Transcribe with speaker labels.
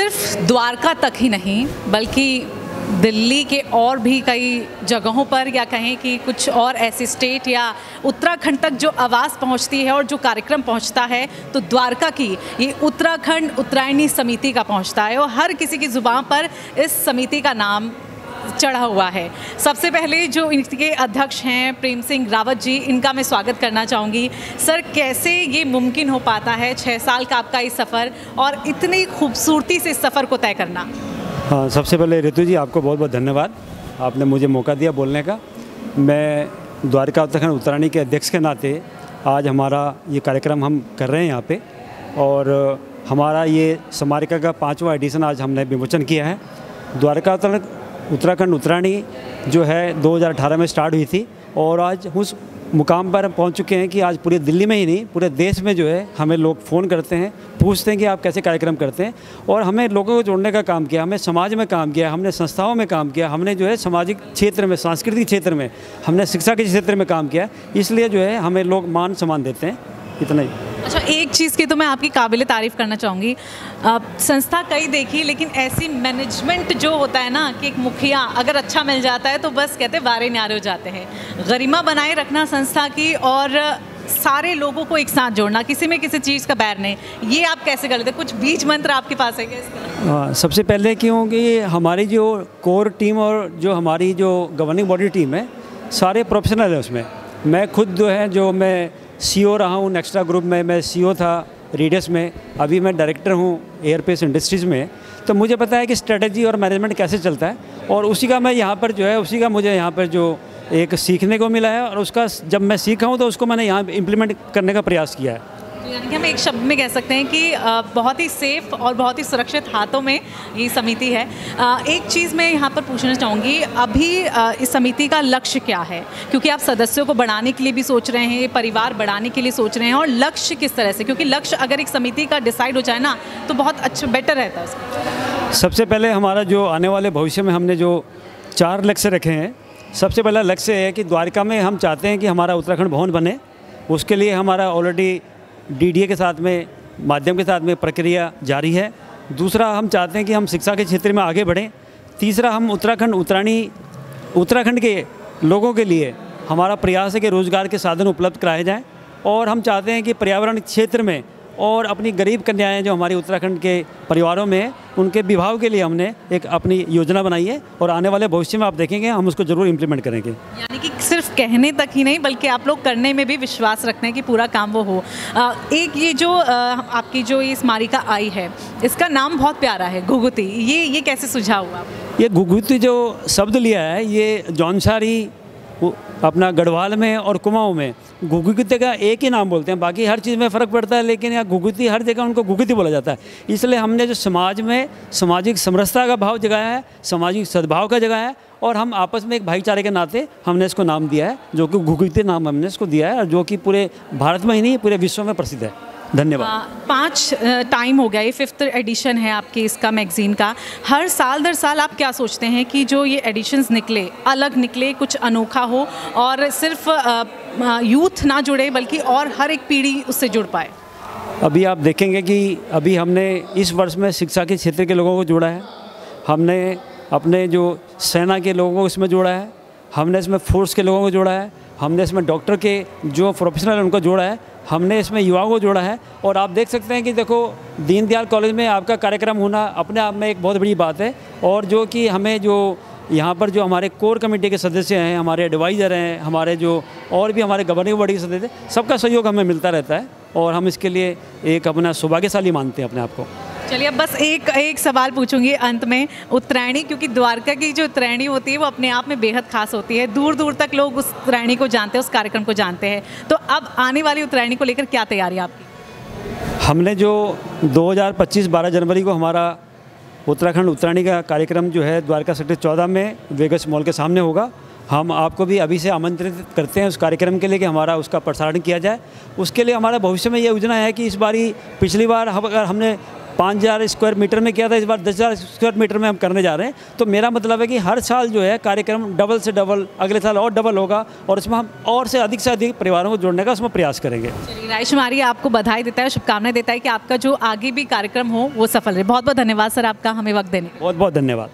Speaker 1: सिर्फ द्वारका तक ही नहीं बल्कि दिल्ली के और भी कई जगहों पर, या कहें कि कुछ और ऐसे स्टेट या उत्तराखंड तक जो आवाज़ पहुंचती है और जो कार्यक्रम पहुंचता है, तो द्वारका की ये उत्तराखंड उत्तरायणी समिति का पहुंचता है और हर किसी की ज़ुबान पर इस समिति का नाम चढ़ा हुआ है। सबसे पहले जो इनके अध्यक्ष हैं प्रेम सिंह रावत जी, इनका मैं स्वागत करना चाहूँगी। सर, कैसे ये मुमकिन हो पाता है 6 साल का आपका ये सफ़र और इतनी खूबसूरती से इस सफ़र को तय करना?
Speaker 2: हाँ, सबसे पहले ऋतु जी आपको बहुत बहुत धन्यवाद, आपने मुझे मौका दिया बोलने का। मैं द्वारका उत्तराखंड उत्तरायणी के अध्यक्ष के नाते आज हमारा ये कार्यक्रम हम कर रहे हैं यहाँ पे, और हमारा ये स्मारिका का 5वां एडिशन आज हमने विमोचन किया है। द्वारका उत्तराखंड उत्तरायणी जो है 2018 में स्टार्ट हुई थी और आज उस मुकाम पर हम पहुंच चुके हैं कि आज पूरे दिल्ली में ही नहीं पूरे देश में जो है हमें लोग फ़ोन करते हैं, पूछते हैं कि आप कैसे कार्यक्रम करते हैं। और हमें लोगों को जोड़ने का काम किया, हमें समाज में काम किया, हमने संस्थाओं में काम किया, हमने जो है सामाजिक क्षेत्र में, सांस्कृतिक क्षेत्र में, हमने शिक्षा के क्षेत्र में काम किया। इसलिए जो है हमें लोग मान सम्मान देते हैं, इतना ही।
Speaker 1: अच्छा, एक चीज़ की तो मैं आपकी काबिल तारीफ़ करना चाहूँगी। संस्था कई देखी, लेकिन ऐसी मैनेजमेंट जो होता है ना कि एक मुखिया अगर अच्छा मिल जाता है तो बस कहते हैं वारे न्यारे हो जाते हैं। गरिमा बनाए रखना संस्था की और सारे लोगों को एक साथ जोड़ना, किसी में किसी चीज़ का बैर नहीं, ये आप कैसे कर लेते? कुछ बीज मंत्र आपके पास है क्या इसका?
Speaker 2: सबसे पहले क्योंकि हमारी जो कोर टीम और जो हमारी जो गवर्निंग बॉडी टीम है, सारे प्रोफेशनल है उसमें। मैं खुद जो है मैं CEO रहा हूँ नेक्स्ट्रा ग्रुप में, मैं CEO था रीडस में, अभी मैं डायरेक्टर हूँ एयरपेस इंडस्ट्रीज़ में। तो मुझे पता है कि स्ट्रेटजी और मैनेजमेंट कैसे चलता है, और उसी का मैं यहाँ पर जो है उसी का मुझे यहाँ पर जो एक सीखने को मिला है, और उसका जब मैं सीखा हूँ तो उसको मैंने यहाँ इम्प्लीमेंट करने का प्रयास किया है।
Speaker 1: यानी कि हम एक शब्द में कह सकते हैं कि बहुत ही सेफ और बहुत ही सुरक्षित हाथों में ये समिति है। एक चीज़ मैं यहाँ पर पूछना चाहूँगी, अभी इस समिति का लक्ष्य क्या है? क्योंकि आप सदस्यों को बढ़ाने के लिए भी सोच रहे हैं, परिवार बढ़ाने के लिए सोच रहे हैं, और लक्ष्य किस तरह से? क्योंकि लक्ष्य अगर एक समिति का डिसाइड हो जाए ना तो बहुत अच्छा, बेटर रहता है उसका।
Speaker 2: सबसे पहले हमारा जो आने वाले भविष्य में हमने जो 4 लक्ष्य रखे हैं, सबसे पहला लक्ष्य है कि द्वारका में हम चाहते हैं कि हमारा उत्तराखंड भवन बने। उसके लिए हमारा ऑलरेडी DDA के साथ में, माध्यम के साथ में प्रक्रिया जारी है। दूसरा, हम चाहते हैं कि हम शिक्षा के क्षेत्र में आगे बढ़ें। तीसरा, हम उत्तराखंड के लोगों के लिए हमारा प्रयास है कि रोज़गार के साधन उपलब्ध कराए जाएं, और हम चाहते हैं कि पर्यावरण क्षेत्र में और अपनी गरीब कन्याएं जो हमारी उत्तराखंड के परिवारों में हैं, उनके विवाह के लिए हमने एक अपनी योजना बनाई है, और आने वाले भविष्य में आप देखेंगे हम उसको ज़रूर इम्प्लीमेंट करेंगे।
Speaker 1: यानी कि सिर्फ कहने तक ही नहीं बल्कि आप लोग करने में भी विश्वास रखते हैं कि पूरा काम वो हो। एक ये जो आपकी जो ये स्मारिका आई है, इसका नाम बहुत प्यारा है, घुघुती। ये कैसे सुझा हुआ?
Speaker 2: ये घुघुती जो शब्द लिया है, ये जौनसारी अपना गढ़वाल में और कुमाऊँ में घुघुती का एक ही नाम बोलते हैं, बाकी हर चीज़ में फ़र्क पड़ता है, लेकिन यहाँ घुघुती हर जगह उनको घुघुती बोला जाता है। इसलिए हमने जो समाज में सामाजिक समरसता का भाव जगाया है, सामाजिक सद्भाव का जगाया है, और हम आपस में एक भाईचारे के नाते हमने इसको नाम दिया है, जो कि घुघुती नाम हमने इसको दिया है, और जो कि पूरे भारत में ही नहीं पूरे विश्व में प्रसिद्ध है। धन्यवाद।
Speaker 1: 5 टाइम हो गया, ये 5th एडिशन है आपके इसका मैगज़ीन का। हर साल दर साल आप क्या सोचते हैं कि जो ये एडिशंस निकले, अलग निकले, कुछ अनोखा हो, और सिर्फ यूथ ना जुड़े बल्कि और हर एक पीढ़ी उससे जुड़ पाए?
Speaker 2: अभी आप देखेंगे कि अभी हमने इस वर्ष में शिक्षा के क्षेत्र के लोगों को जोड़ा है, हमने अपने जो सेना के लोगों को इसमें जोड़ा है, हमने इसमें फोर्स के लोगों को जोड़ा है, हमने इसमें डॉक्टर के जो प्रोफेशनल हैं उनको जोड़ा है, हमने इसमें युवाओं को जोड़ा है। और आप देख सकते हैं कि देखो, दीनदयाल कॉलेज में आपका कार्यक्रम होना अपने आप में एक बहुत बड़ी बात है, और जो कि हमें जो यहाँ पर जो हमारे कोर कमेटी के सदस्य हैं, हमारे एडवाइज़र हैं, हमारे जो और भी हमारे गवर्निंग बॉडी के सदस्य, सबका सहयोग हमें मिलता रहता है, और हम इसके लिए एक अपना सौभाग्यशाली मानते हैं अपने आप को।
Speaker 1: चलिए, अब बस एक सवाल पूछूंगी अंत में। उत्तरायणी, क्योंकि द्वारका की जो उत्तरायणी होती है वो अपने आप में बेहद खास होती है, दूर दूर तक लोग उस उत्तरायणी को जानते हैं, उस कार्यक्रम को जानते हैं। तो अब आने वाली उत्तरायणी को लेकर क्या तैयारी है आपकी?
Speaker 2: हमने जो 2025 12 जनवरी को हमारा उत्तराखंड उत्तरायणी का कार्यक्रम जो है द्वारका सेक्टर 14 में वेगस मॉल के सामने होगा, हम आपको भी अभी से आमंत्रित करते हैं उस कार्यक्रम के लिए कि हमारा उसका प्रसारण किया जाए। उसके लिए हमारा भविष्य में ये योजना है कि इस बारी, पिछली बार अगर हमने 5,000 स्क्वायर मीटर में किया था, इस बार 10,000 स्क्वायर मीटर में हम करने जा रहे हैं। तो मेरा मतलब है कि हर साल जो है कार्यक्रम डबल से डबल, अगले साल और डबल होगा और इसमें हम और से अधिक परिवारों को जोड़ने का उसमें प्रयास करेंगे।
Speaker 1: चलिए, राजेश मारी आपको बधाई देता है, शुभकामनाएं देता है कि आपका जो आगे भी कार्यक्रम हो वो सफल रहे। बहुत बहुत धन्यवाद सर आपका हमें वक्त देने के लिए।
Speaker 2: बहुत बहुत धन्यवाद।